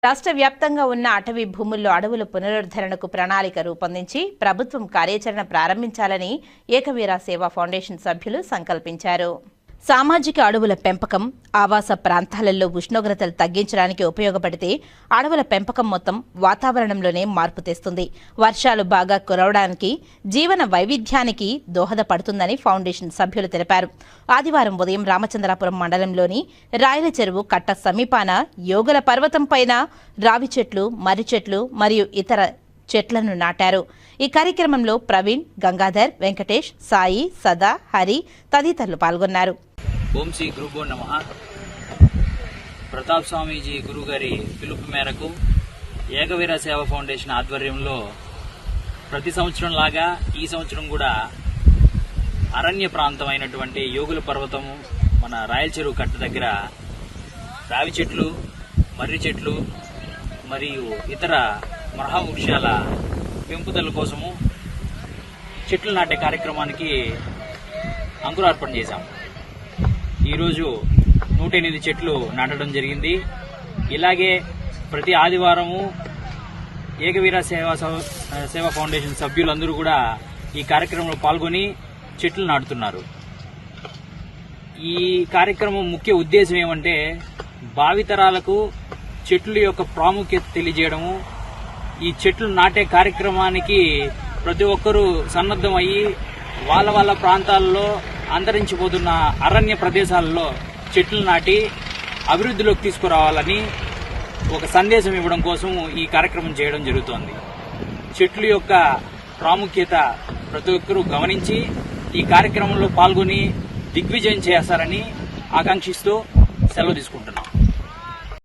రాష్ట్ర వ్యాప్తంగా ఉన్న అటవీ భూముల్లో అడవుల పునరుద్ధరణకు ప్రణాళిక రూపొందించి ప్రభుత్వం కార్యాచరణ ప్రారంభించాలని ఏకవీర సేవా ఫౌండేషన్ సభ్యులు సంకల్పించారు. సామాజిక అడవుల పెంపకం ఆవాస ప్రాంతాలలో ఉష్ణోగ్రతలు తగ్గించడానికి ఉపయోగపడితే అడవుల పెంపకం మొత్తం వాతావరణంలోనే మార్పు తెస్తుంది. వర్షాలు బాగా కురవడానికి, జీవన వైవిధ్యానికి దోహదపడుతుందని ఫౌండేషన్ సభ్యులు తెలిపారు. ఆదివారం ఉదయం రామచంద్రాపురం మండలంలోని రాయల చెరువు కట్ట సమీపాన యోగుల పర్వతం పైన రావి చెట్లు, మర్రి చెట్లు మరియు ఇతర చెట్లను నాటారు. ఈ కార్యక్రమంలో ప్రవీణ్, గంగాధర్, వెంకటేష్, సాయి, సదా, హరి తదితరులు పాల్గొన్నారు. ఓం శ్రీ గురుభ్యో నమః. ప్రతాప్ స్వామీజీ గురుగారి పిలుపు మేరకు ఏకవీర సేవా ఫౌండేషన్ ఆధ్వర్యంలో ప్రతి సంవత్సరం లాగా ఈ సంవత్సరం కూడా అరణ్య ప్రాంతం అయినటువంటి యోగుల పర్వతము మన రాయల చెరువు కట్ట దగ్గర రావి చెట్లు, మర్రి చెట్లు మరియు ఇతర మహావృక్షాల పెంపుదల కోసము చెట్లు నాటే కార్యక్రమానికి అంకురార్పణ చేశాం. ఈరోజు 108 చెట్లు నాటడం జరిగింది. ఇలాగే ప్రతి ఆదివారము ఏకవీర సేవా ఫౌండేషన్ సభ్యులందరూ కూడా ఈ కార్యక్రమంలో పాల్గొని చెట్లు నాటుతున్నారు. ఈ కార్యక్రమం ముఖ్య ఉద్దేశం ఏమంటే భావితరాలకు చెట్ల యొక్క ప్రాముఖ్యత తెలియజేయడము. ఈ చెట్లు నాటే కార్యక్రమానికి ప్రతి ఒక్కరూ సన్నద్ధమయ్యి వాళ్ళ ప్రాంతాల్లో అంతరించిపోతున్న అరణ్య ప్రదేశాలలో చెట్లు నాటి అభివృద్ధిలోకి తీసుకురావాలని ఒక సందేశం ఇవ్వడం కోసం ఈ కార్యక్రమం చేయడం జరుగుతోంది. చెట్ల యొక్క ప్రాముఖ్యత ప్రతి ఒక్కరూ గమనించి ఈ కార్యక్రమంలో పాల్గొని దిగ్విజయం చేస్తారని ఆకాంక్షిస్తూ సెలవు తీసుకుంటున్నాం.